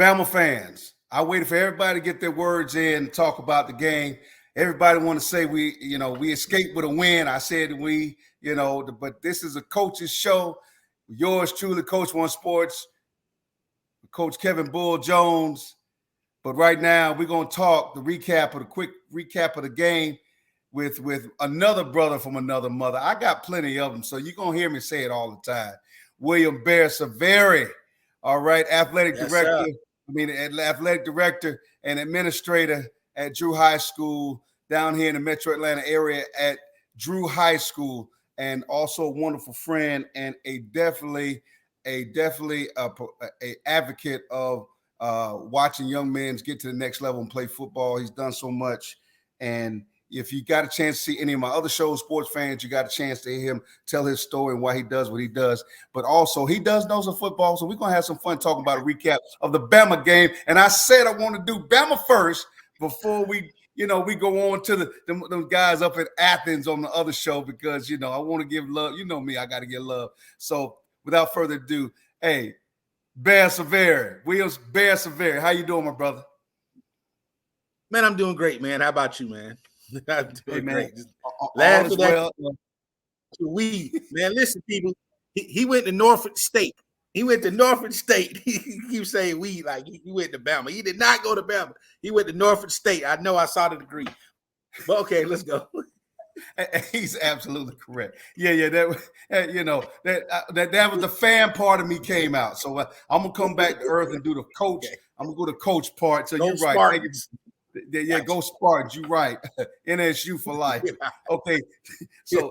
Bama fans, I waited for everybody to get their words in, talk about the game. Everybody want to say we escaped with a win. I said but this is a coach's show. Yours truly, Coach One Sports, Coach Kevin Bull Jones. But right now, we're going to talk the quick recap of the game with another brother from another mother. I got plenty of them, so you're going to hear me say it all the time. William Bear Severi, all right, athletic director and administrator at Drew High School down here in the Metro Atlanta area at Drew High School, and also a wonderful friend and a definitely advocate of watching young men get to the next level and play football. He's done so much. And if you got a chance to see any of my other shows, sports fans, you got a chance to hear him tell his story and why he does what he does. But also, he does know some football, so we're going to have some fun talking about a recap of the Bama game. And I said I want to do Bama first before we go on to the guys up at Athens on the other show, because, I want to give love. You know me, I got to give love. So without further ado, hey, Bear Severi, Williams Bear Severi, how you doing, my brother? Man, I'm doing great, man. How about you, man? I'm doing great. Laugh as well. Man, listen, people. He went to Norfolk State. He went to Norfolk State. He keeps saying we, like he went to Bama. He did not go to Bama. He went to Norfolk State. I know, I saw the degree. But okay, let's go. He's absolutely correct. Yeah. That was the fan part of me came out. So I'm gonna come back to earth and do the coach. Okay. I'm gonna go to coach part. So you're right. Spartans. Yeah, go Spartans. You're right. NSU for life. Okay. So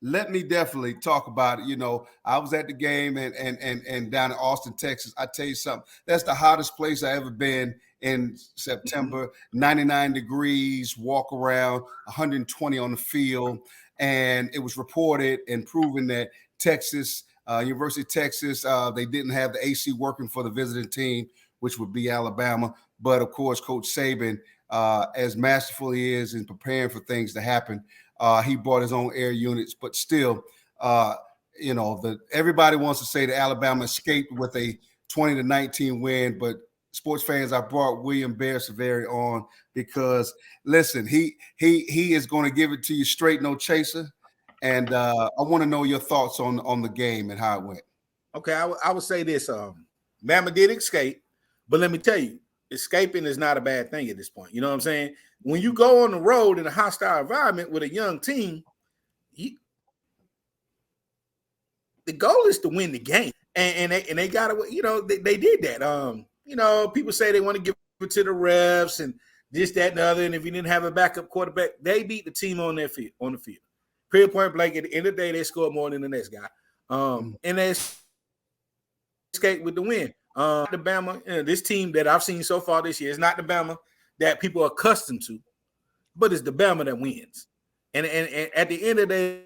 let me definitely talk about it. I was at the game and down in Austin, Texas. I tell you something. That's the hottest place I ever been in September. 99 degrees, walk around, 120 on the field. And it was reported and proven that Texas, University of Texas, they didn't have the AC working for the visiting team, which would be Alabama. But of course, Coach Saban, as masterful he is in preparing for things to happen, he brought his own air units. But still, everybody wants to say that Alabama escaped with a 20-19 win. But sports fans, I brought William Bear Severi on because, listen, he is going to give it to you straight, no chaser. And I want to know your thoughts on the game and how it went. Okay, I would say this. Bama did escape, but let me tell you, escaping is not a bad thing at this point. You know what I'm saying? When you go on the road in a hostile environment with a young team, the goal is to win the game. And they got to, they did that. People say they want to give it to the refs and this, that, and the other. And if you didn't have a backup quarterback, they beat the team on the field. Period, point blank. At the end of the day, they scored more than the next guy. And they escaped with the win. The Bama, this team that I've seen so far this year is not the Bama that people are accustomed to, but it's the Bama that wins. And at the end of the day,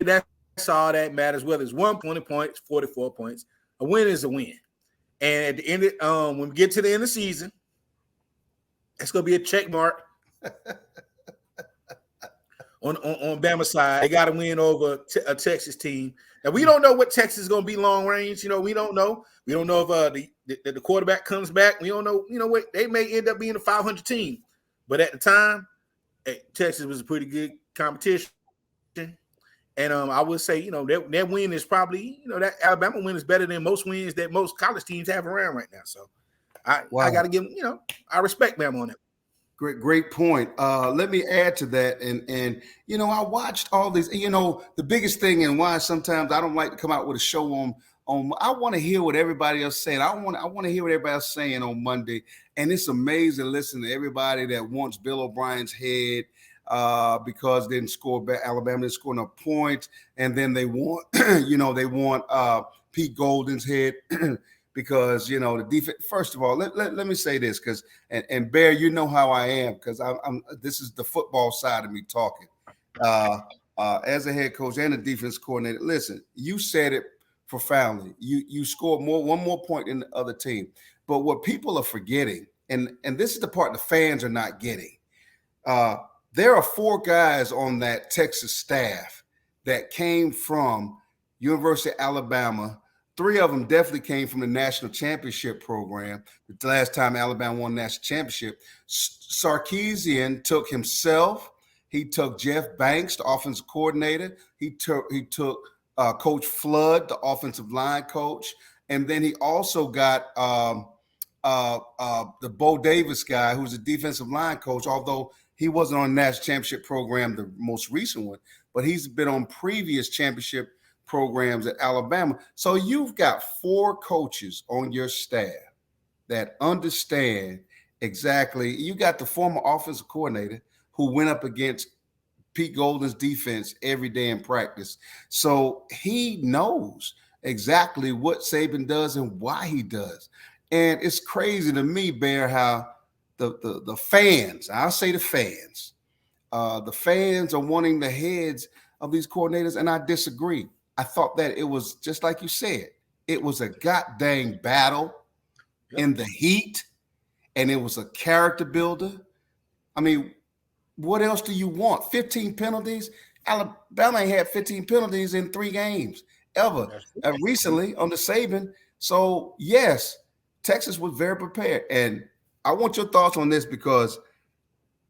that's all that matters. Whether it's 120 points, 44 points, a win is a win. And at the end, when we get to the end of the season, it's gonna be a check mark on Bama's side. They got to win over a Texas team. Now, we don't know what Texas is going to be long range. We don't know. We don't know if the quarterback comes back. We don't know. What they may end up being a 500 team. But at the time, Texas was a pretty good competition. And I would say, that win is probably, that Alabama win is better than most wins that most college teams have around right now. So I got to give them, I respect Bama on that. Great point. Let me add to that. And I watched all these, the biggest thing and why sometimes I don't like to come out with a show on I want to hear what everybody else saying. I want to hear what everybody else saying on Monday. And it's amazing listening to everybody that wants Bill O'Brien's head because they didn't score, Alabama didn't score enough points. And then they want, they want Pete Golden's head. Because the defense. First of all, let me say this, because and Bear, you know how I am, because I'm. This is the football side of me talking. As a head coach and a defense coordinator, listen, you said it profoundly. You scored one more point than the other team, but what people are forgetting, and this is the part the fans are not getting. There are 4 guys on that Texas staff that came from University of Alabama. Three of them definitely came from the national championship program. The last time Alabama won national championship, Sarkeesian took himself. He took Jeff Banks, the offensive coordinator. He took Coach Flood, the offensive line coach, and then he also got the Bo Davis guy, who's a defensive line coach. Although he wasn't on the national championship program, the most recent one, but he's been on previous championship programs at Alabama. So you've got 4 coaches on your staff that understand exactly. You got the former offensive coordinator who went up against Pete Golden's defense every day in practice. So he knows exactly what Saban does and why he does. And it's crazy to me, Bear, how the fans, I'll say the fans are wanting the heads of these coordinators, and I disagree. I thought that it was just like you said, it was a goddamn battle in the heat, and it was a character builder. I mean, what else do you want? 15 penalties? Alabama ain't had 15 penalties in 3 games ever recently under Saban. So, yes, Texas was very prepared. And I want your thoughts on this because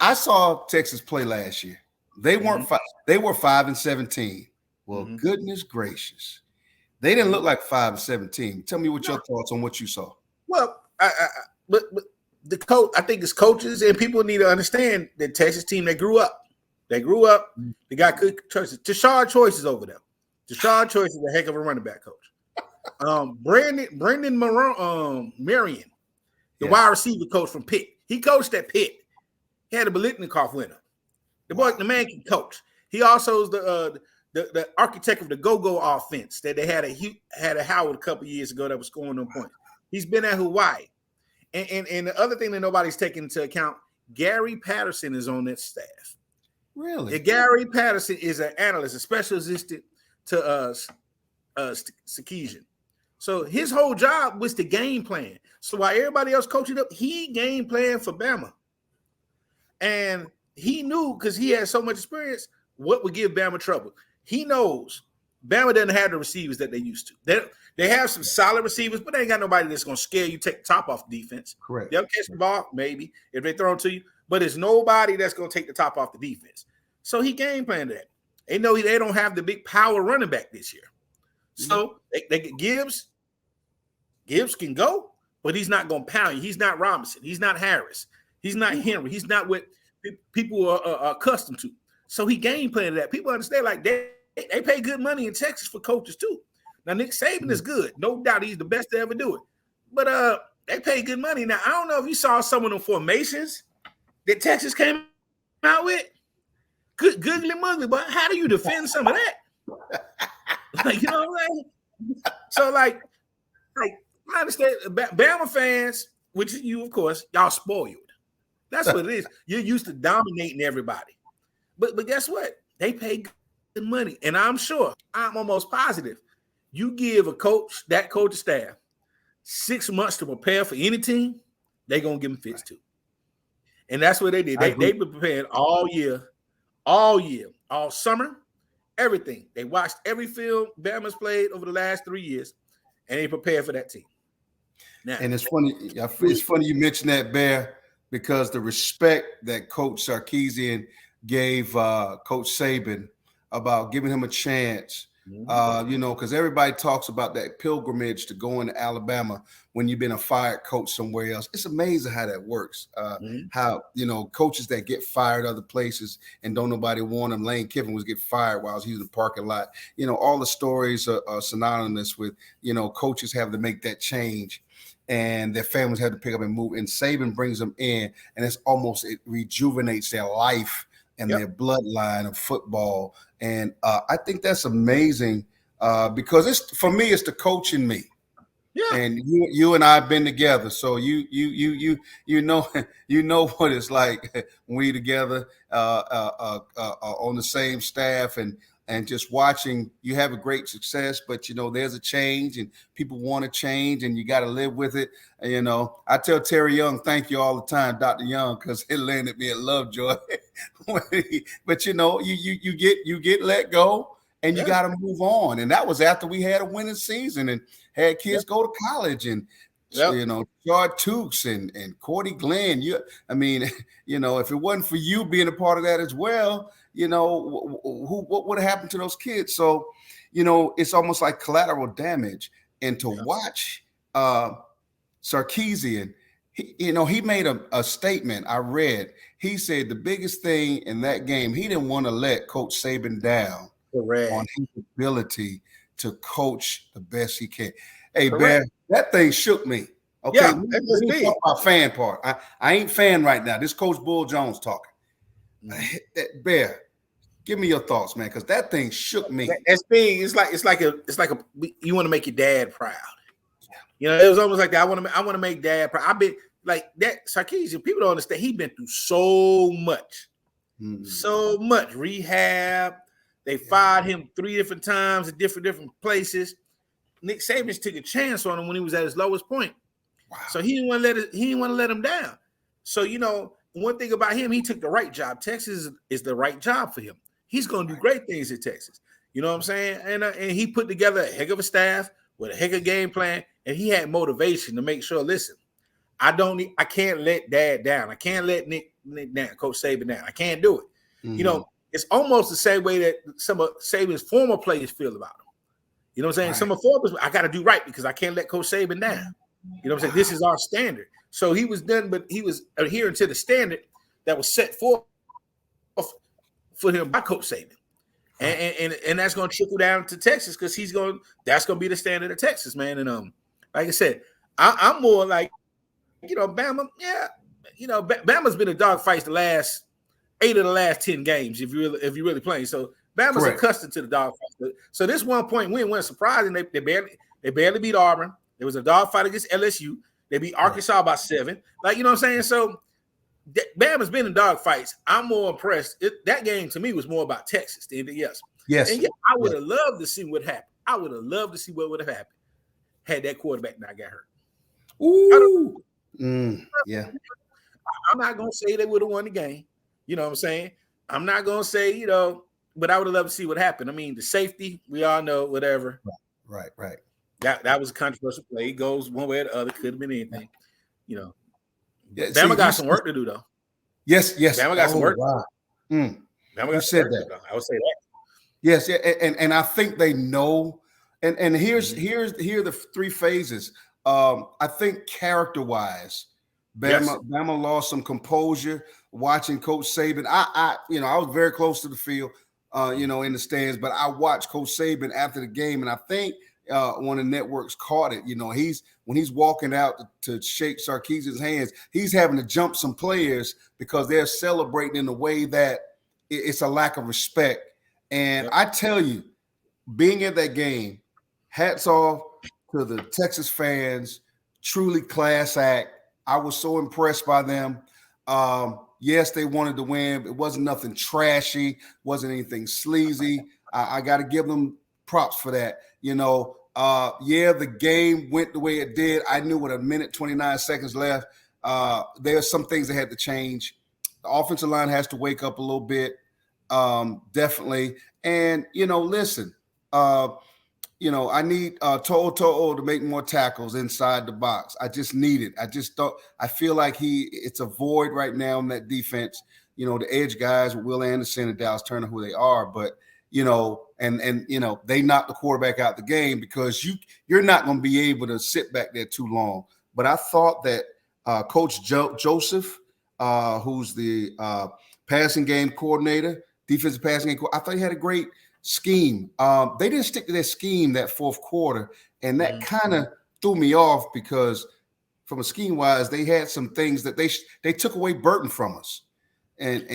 I saw Texas play last year. They weren't they were 5-17. Well, goodness gracious. They didn't look like 5-17. Tell me what your thoughts on what you saw. Well, but the coach, I think it's coaches and people need to understand that Texas team, they grew up. They got good choices. Tashard Choice is over them. Tashard Choice is a heck of a running back coach. Brendan Marion, the wide receiver coach from Pitt. He coached at Pitt. He had a Biletnikoff winner. The man can coach. He also is the architect of the go-go offense that they had a Howard a couple years ago that was scoring them points. He's been at Hawaii. And the other thing that nobody's taking into account, Gary Patterson is on that staff. Really? Gary Patterson is an analyst, a special assistant to Sarkeesian. So his whole job was to game plan. So while everybody else coaching up, he game planned for Bama. And he knew, because he had so much experience, what would give Bama trouble. He knows Bama doesn't have the receivers that they used to. They have some solid receivers, but they ain't got nobody that's going to scare you, take the top off the defense. Correct. They'll catch the ball, maybe, if they throw it to you, but it's nobody that's going to take the top off the defense. So he game planned that. They know they don't have the big power running back this year. So they get Gibbs. Gibbs can go, but he's not going to pound you. He's not Robinson. He's not Harris. He's not Henry. He's not what people are accustomed to. So he game planned that. People understand, like, they pay good money in Texas for coaches too. Now, Nick Saban is good. No doubt he's the best to ever do it. But they pay good money. Now, I don't know if you saw some of the formations that Texas came out with. Good, goodly muggly, but how do you defend some of that? Like, you know what I'm saying? So, like I understand Bama fans, which you, of course, y'all spoiled. That's what it is. You're used to dominating everybody. But guess what? They pay good money. And I'm almost positive, you give that coach staff 6 months to prepare for any team, they're going to give them fits too. And that's what they did. They've been preparing all year, all summer, everything. They watched every film Bama's played over the last 3 years, and they prepared for that team. Now, and it's funny you mentioned that, Bear, because the respect that Coach Sarkeesian gave Coach Saban about giving him a chance, because everybody talks about that pilgrimage to go into Alabama when you've been a fired coach somewhere else. It's amazing how that works. How, coaches that get fired other places and don't nobody want them. Lane Kiffin was get fired while he was in the parking lot. All the stories are synonymous with, coaches have to make that change and their families have to pick up and move. And Saban brings them in, and it rejuvenates their life and their bloodline of football. And I think that's amazing because it's the coach in me. Yeah. And you and I have been together. So you know what it's like when we together on the same staff and just watching you have a great success, but there's a change and people want to change and you got to live with it. And, I tell Terry Young, thank you all the time, Dr. Young, because it landed me at Lovejoy. But you get let go and you got to move on. And that was after we had a winning season and had kids go to college and George Tukes and Cordy Glenn. I mean, if it wasn't for you being a part of that as well, what would have happened to those kids? So, it's almost like collateral damage. And to watch Sarkeesian, he made a statement I read. He said the biggest thing in that game, he didn't want to let Coach Saban down on his ability to coach the best he can. Hey, Bear, that thing shook me. Okay, we talk about fan part. I ain't fan right now. This Coach Bull Jones talking. Bear, give me your thoughts, man, because that thing shook me. That's big. It's like you want to make your dad proud. It was almost like that. I want to make dad proud. I've been like that. Sarkeesian, people don't understand. He's been through so much rehab. They fired him 3 different times at different places. Nick Saban took a chance on him when he was at his lowest point. Wow. So he didn't want to let him down. So one thing about him, he took the right job. Texas is the right job for him. He's going to do great things at Texas. You know what I'm saying? And he put together a heck of a staff with a heck of a game plan, and he had motivation to make sure. Listen, I can't let Dad down. I can't let Nick down, Coach Saban down. I can't do it. Mm-hmm. It's almost the same way that some of Saban's former players feel about him. You know what I'm saying? Right. Some of former, I got to do right because I can't let Coach Saban down. You know what I'm saying? This is our standard. So he was done, but he was adhering to the standard that was set forth for him by Coach Saban. And that's going to trickle down to Texas because that's going to be the standard of Texas, man. And like I said, I'm more like, Bama. Yeah, Bama's been in dogfights the last 8 of the last 10 games if you really playing. So Bama's accustomed to the dogfights. So this 1 point win wasn't surprising. They barely beat Auburn. There was a dogfight against LSU. They beat Arkansas by 7. Like, you know what I'm saying? So Bama's been in dogfights. I'm more impressed. That game to me was more about Texas than anything else. Yes. And I would have loved to see what happened. I would have loved to see what would have happened had that quarterback not got hurt. Ooh. Yeah. I'm not going to say they would have won the game. You know what I'm saying? I'm not going to say, but I would have loved to see what happened. I mean, the safety, we all know, whatever. Right. That was a controversial play. It goes one way or the other. Could have been anything. Yeah, Bama got some work to do, though. Yes. Bama got some work. Wow. Bama got some work to do. I would say that. Yes, and I think they know. And here are the 3 phases. I think character-wise, Bama lost some composure watching Coach Saban. I was very close to the field, in the stands, but I watched Coach Saban after the game, and I think one of the networks caught it. When he's walking out to shake Sarkeesian's hands, he's having to jump some players because they're celebrating in a way that it's a lack of respect. And I tell you, being at that game, hats off to the Texas fans, truly class act. I was so impressed by them. Yes, they wanted to win. It wasn't nothing trashy, wasn't anything sleazy. I got to give them props for that. The game went the way it did. I knew with 1:29 seconds left, there are some things that had to change. The offensive line has to wake up a little bit, definitely. And, listen, I need To'o to make more tackles inside the box. I just need it. I feel like it's a void right now in that defense. The edge guys with Will Anderson and Dallas Turner, who they are, but they knocked the quarterback out the game because you're not going to be able to sit back there too long. But I thought that Coach Joseph, who's the passing game coordinator, defensive passing game coordinator, I thought he had a great scheme. They didn't stick to their scheme that fourth quarter, and that kind of threw me off because from a scheme wise, they had some things that they took away Burton from us. And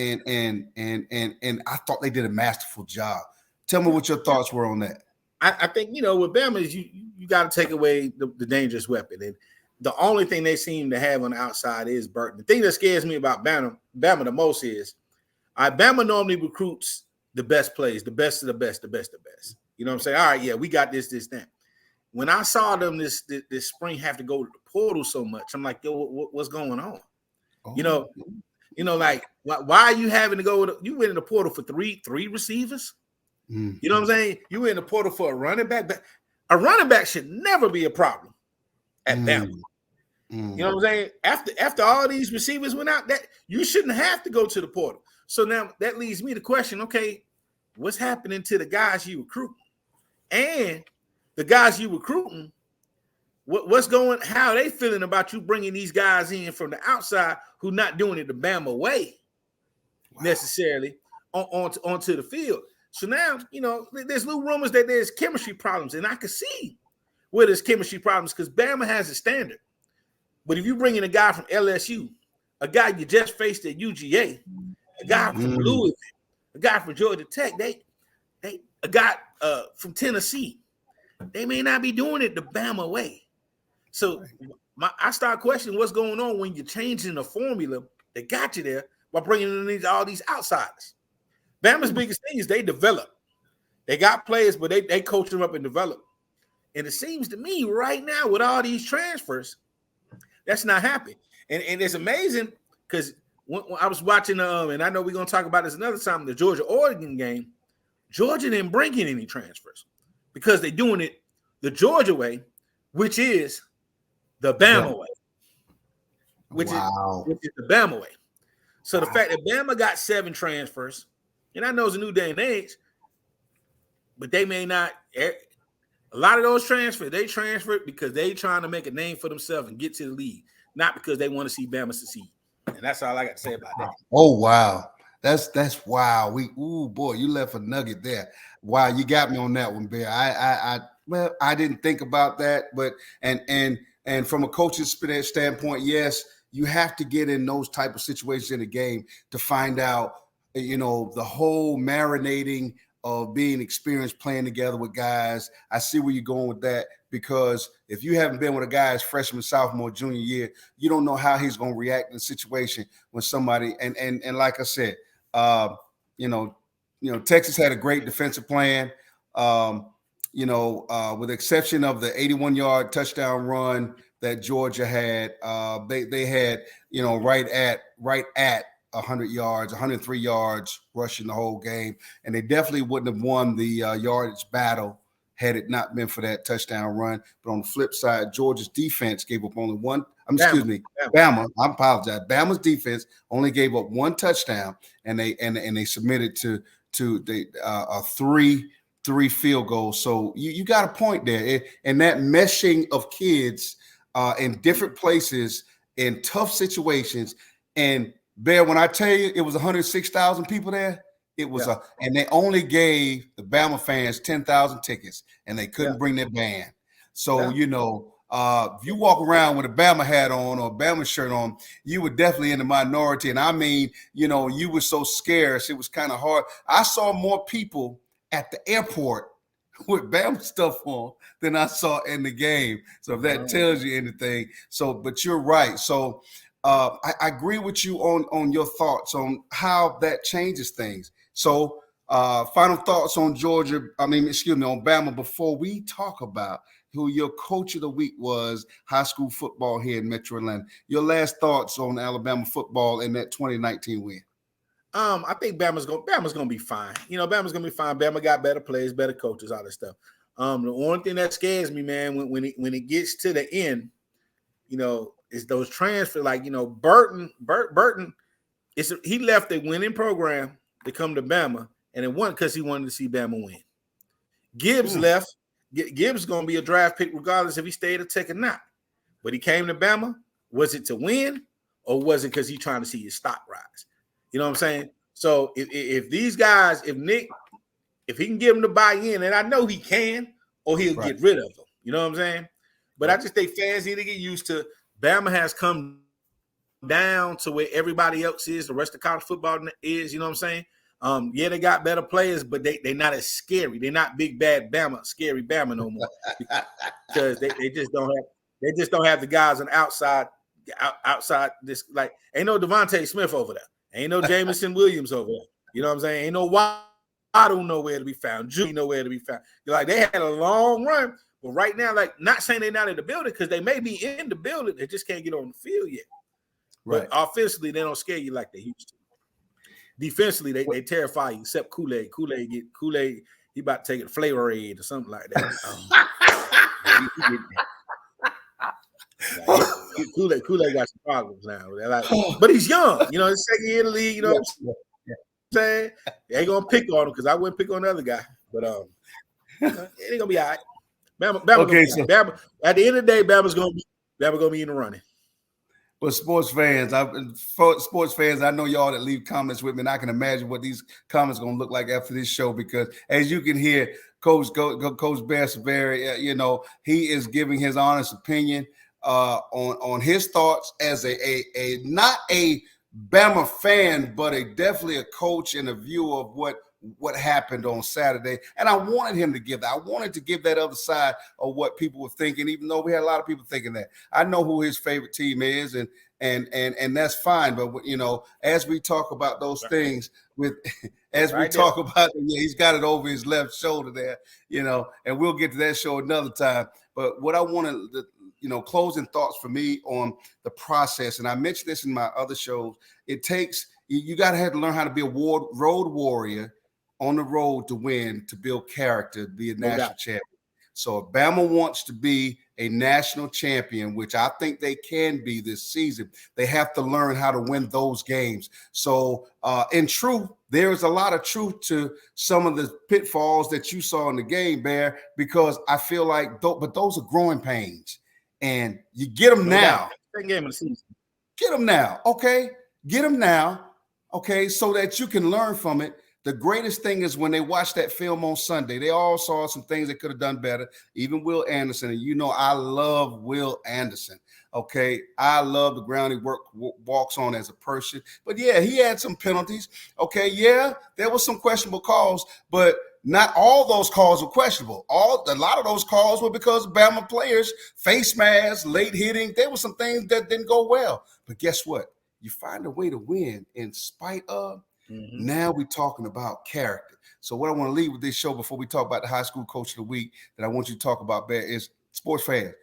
I thought they did a masterful job. Tell me what your thoughts were on that. I think, with Bama is you got to take away the dangerous weapon. And the only thing they seem to have on the outside is Burton. The thing that scares me about Bama the most is Bama normally recruits the best plays, the best of the best, the best of the best. You know what I'm saying? All right, yeah, we got this, that. When I saw them this spring have to go to the portal so much, I'm like, yo, what's going on? Like why are you having to go? You went in the portal for three receivers. Mm. You know what I'm saying? You in the portal for a running back. A running back should never be a problem at Bama. You know what I'm saying? After all these receivers went out, that you shouldn't have to go to the portal. So now that leads me to question, okay, what's happening to the guys you recruit? And the guys you recruiting, how are they feeling about you bringing these guys in from the outside who not doing it the Bama way necessarily onto the field? So now, there's little rumors that there's chemistry problems, and I can see where there's chemistry problems because Bama has a standard. But if you bring in a guy from LSU, a guy you just faced at UGA, a guy from Louisville, a guy from Georgia Tech, a guy from Tennessee, they may not be doing it the Bama way. So I start questioning what's going on when you're changing the formula that got you there by bringing in all these outsiders. Bama's biggest thing is they develop. They got players, but they coach them up and develop. And it seems to me right now with all these transfers, that's not happening. And it's amazing because when I was watching, and I know we're going to talk about this another time, the Georgia-Oregon game, Georgia didn't bring in any transfers because they're doing it the Georgia way, which is the Bama way. Which is the Bama way. So the fact that Bama got 7 transfers, and I know it's a new day and age, but they may not. A lot of those transfers, they transferred because they trying to make a name for themselves and get to the league, not because they want to see Bama succeed. And that's all I got to say about that. Oh wow, that's wow. Boy, you left a nugget there. Wow, you got me on that one, Bear. I didn't think about that, but and from a coach's standpoint, yes, you have to get in those type of situations in the game to find out, the whole marinating of being experienced playing together with guys. I see where you're going with that because if you haven't been with a guy as freshman, sophomore, junior year, you don't know how he's going to react in a situation when somebody and like I said, Texas had a great defensive plan. With the exception of the 81-yard touchdown run that Georgia had, they had right at 100 yards, 103 yards rushing the whole game. And they definitely wouldn't have won the yardage battle had it not been for that touchdown run. But on the flip side, Georgia's defense gave up only one. Bama. I apologize. Bama's defense only gave up 1 touchdown, and they submitted to a three field goals. So you got a point there. And that meshing of kids in different places in tough situations. And Bear, when I tell you it was 106,000 people there, it was and they only gave the Bama fans 10,000 tickets, and they couldn't bring their band. So if you walk around with a Bama hat on or a Bama shirt on, you were definitely in the minority. And I mean, you were so scarce, it was kind of hard. I saw more people at the airport with Bama stuff on than I saw in the game. So if that tells you anything, but you're right. So. I agree with you on your thoughts on how that changes things. So final thoughts on on Bama before we talk about who your coach of the week was, high school football here in Metro Atlanta. Your last thoughts on Alabama football in that 2019 win. I think Bama's gonna be fine. Bama's gonna be fine. Bama got better players, better coaches, all that stuff. The only thing that scares me, man, when it gets to the end, is those transfers. Like, Burton, he left a winning program to come to Bama, and it wasn't because he wanted to see Bama win. Gibbs left. Gibbs is going to be a draft pick regardless if he stayed at Tech or not. But he came to Bama. Was it to win, or was it because he's trying to see his stock rise? You know what I'm saying? So if these guys, if he can get them to buy in, and I know he can, or he'll get rid of them. You know what I'm saying? But I just think fans need to get used to Bama has come down to where everybody else is, the rest of college football is, you know what I'm saying? They got better players, but they're not as scary. They're not big bad Bama, scary Bama no more. Because they just don't have the guys on the outside this, like, ain't no Devontae Smith over there. Ain't no Jamison Williams over there. You know what I'm saying? Ain't no Waddle nowhere to be found. Judy nowhere to be found. Like, they had a long run. But right now, like, not saying they're not in the building because they may be in the building, they just can't get on the field yet. Right. But offensively, they don't scare you like they used to. Defensively, they terrify you, except Kool-Aid. Kool-Aid, he about to take it to Flavor Aid or something like that. Kool-Aid got some problems now. But he's young, you know, his second year in the league, you know what I'm saying? They ain't gonna pick on him because I wouldn't pick on the other guy. But it ain't gonna be all right. Bama Bama, at the end of the day, Bama's gonna be in the running. But sports fans, I know y'all that leave comments with me, and I can imagine what these comments are going to look like after this show, because as you can hear, Coach Bear Severi, you know, he is giving his honest opinion on his thoughts as a not a Bama fan, but definitely a coach and a view of what happened on Saturday. And I wanted him to give that. I wanted to give that other side of what people were thinking, even though we had a lot of people thinking that. I know who his favorite team is, and that's fine. But, you know, as we talk about those things he's got it over his left shoulder there, you know, and we'll get to that show another time. But what I wanted to, you know, closing thoughts for me on the process, and I mentioned this in my other shows, it takes, you got to have to learn how to be a road warrior on the road to win, to build character, to be a national champion. So if Bama wants to be a national champion, which I think they can be this season, they have to learn how to win those games. So in truth, there is a lot of truth to some of the pitfalls that you saw in the game, Bear, because I feel like, but those are growing pains. And you get them now. Second game of the season. Get them now, okay? Get them now, okay, so that you can learn from it. The greatest thing is when they watched that film on Sunday, they all saw some things they could have done better. Even Will Anderson, and you know I love Will Anderson. Okay, I love the ground he walks on as a person. But yeah, he had some penalties. Okay, yeah, there was some questionable calls, but not all those calls were questionable. A lot of those calls were because Bama players, face masks, late hitting. There were some things that didn't go well. But guess what? You find a way to win in spite of. Mm-hmm. Now we're talking about character. So what I want to leave with this show before we talk about the high school coach of the week that I want you to talk about, Bear, is sports fans.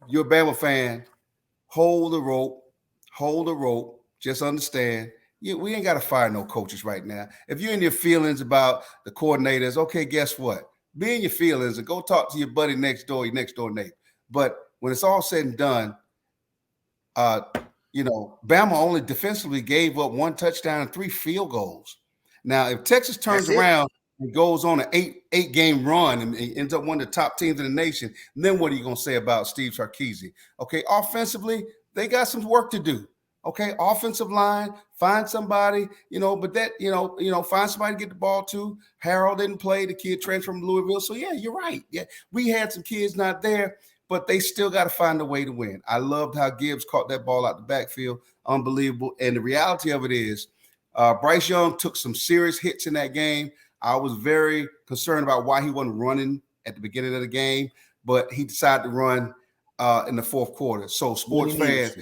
You're a Bama fan. Hold the rope. Just understand, we ain't got to fire no coaches right now. If you're in your feelings about the coordinators, okay, guess what? Be in your feelings and go talk to your buddy next door, your next door neighbor. But when it's all said and done, you know, Bama only defensively gave up 1 touchdown and 3 field goals. Now, if Texas turns around and goes on an eight game run and ends up one of the top teams in the nation, then what are you going to say about Steve Sarkeesian? Okay, offensively, they got some work to do. Okay, offensive line, find somebody, you know, but that, you know, find somebody to get the ball to. Harold didn't play, the kid transferred from Louisville. So, yeah, you're right. Yeah, we had some kids not there, but they still got to find a way to win. I loved how Gibbs caught that ball out the backfield. Unbelievable. And the reality of it is Bryce Young took some serious hits in that game. I was very concerned about why he wasn't running at the beginning of the game, but he decided to run in the fourth quarter. So sports fans,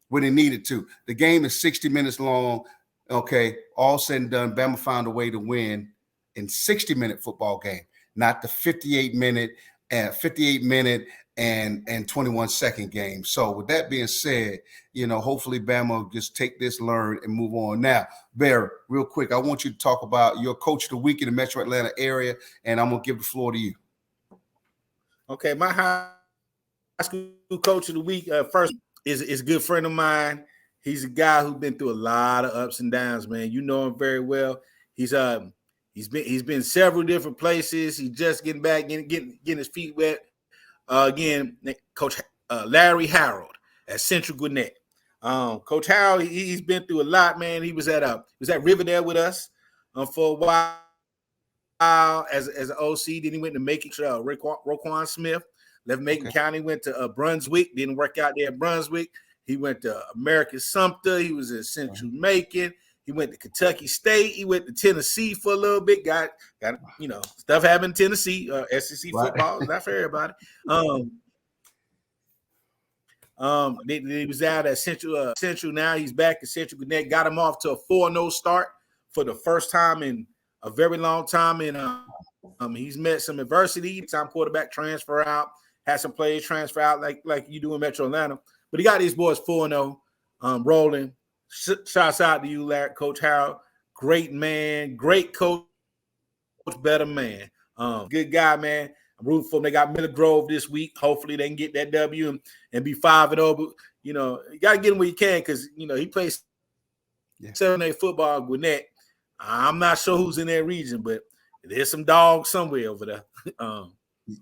when he needed to. The game is 60 minutes long. Okay, all said and done, Bama found a way to win in 60-minute football game, not the 58-minute and 21-second game. So with that being said, you know, hopefully Bama will just take this, learn, and move on. Now, Barry, real quick, I want you to talk about your coach of the week in the Metro Atlanta area, and I'm going to give the floor to you. Okay, my high school coach of the week first is a good friend of mine. He's a guy who's been through a lot of ups and downs, man. You know him very well. He's been several different places. He's just getting back, getting his feet wet. Again, Coach Larry Harold at Central Gwinnett. Coach Harold, he's been through a lot, man. He was at Riverdale with us for a while as an OC. Then he went to Macon, Roquan Smith. Left Macon County, went to Brunswick. Didn't work out there at Brunswick. He went to American Sumter. He was at Central Macon. He went to Kentucky State. He went to Tennessee for a little bit. Got you know, stuff happened in Tennessee. SEC football is not for everybody. He was out at Central. Now he's back at Central Gwinnett. Got him off to a 4-0 start for the first time in a very long time. And he's met some adversity. Time quarterback transfer out. Had some players transfer out like you do in Metro Atlanta. But he got these boys 4-0 rolling. Shouts out to you, Larry, Coach Harold. Great man, great coach better man. Good guy, man. I'm rooting for them. They got Miller Grove this week. Hopefully they can get that W and be 5-0. But, you got to get him where you can because, he plays 7-8 football in Gwinnett. I'm not sure who's in that region, but there's some dogs somewhere over there.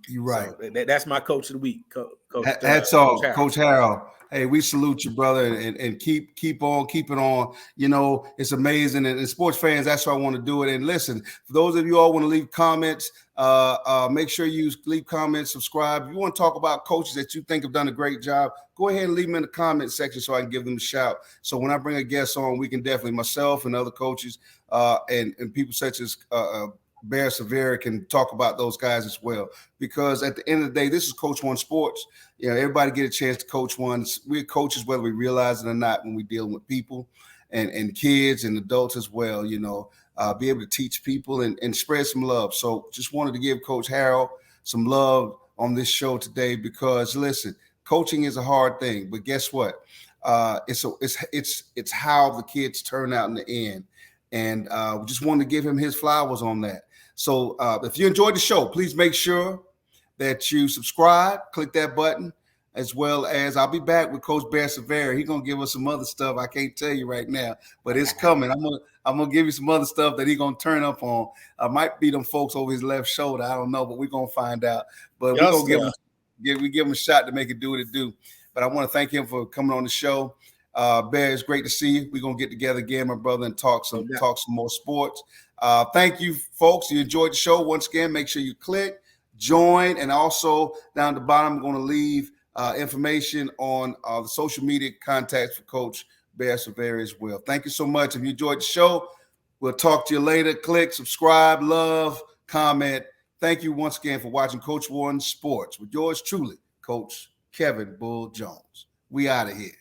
You're right. So that's my coach of the week. Hats off, Coach Harold. Hey, we salute you, brother, and keep on keeping on. It's amazing, and sports fans, that's why I want to do it. And listen, for those of you all want to leave comments, make sure you leave comments, subscribe. If you want to talk about coaches that you think have done a great job, go ahead and leave them in the comment section so I can give them a shout. So when I bring a guest on, we can definitely, myself and other coaches and people such as Bear Severa can talk about those guys as well, because at the end of the day, this is Coach One Sports. Everybody get a chance to coach one. We're coaches, whether we realize it or not, when we're dealing with people and kids and adults as well, be able to teach people and spread some love. So just wanted to give Coach Harold some love on this show today, because listen, coaching is a hard thing, but guess what? It's how the kids turn out in the end. And we just wanted to give him his flowers on that. So if you enjoyed the show, please make sure that you subscribe, click that button, as well as I'll be back with Coach Bear Severa. He's going to give us some other stuff I can't tell you right now, but it's coming. I'm gonna give you some other stuff that he's going to turn up on. Might be them folks over his left shoulder. I don't know, but we're going to find out. But we're going to give him a shot to make it do what it do. But I want to thank him for coming on the show. Bear, it's great to see you. We're gonna get together again, my brother, and talk some more sports. Thank you, folks. You enjoyed the show. Once again, make sure you click, join, and also down the bottom, I'm going to leave information on the social media contacts for Coach Bear Severa as well. Thank you so much. If you enjoyed the show, we'll talk to you later. Click, subscribe, love, comment. Thank you once again for watching Coach One Sports with yours truly, Coach Kevin Bull Jones. We out of here.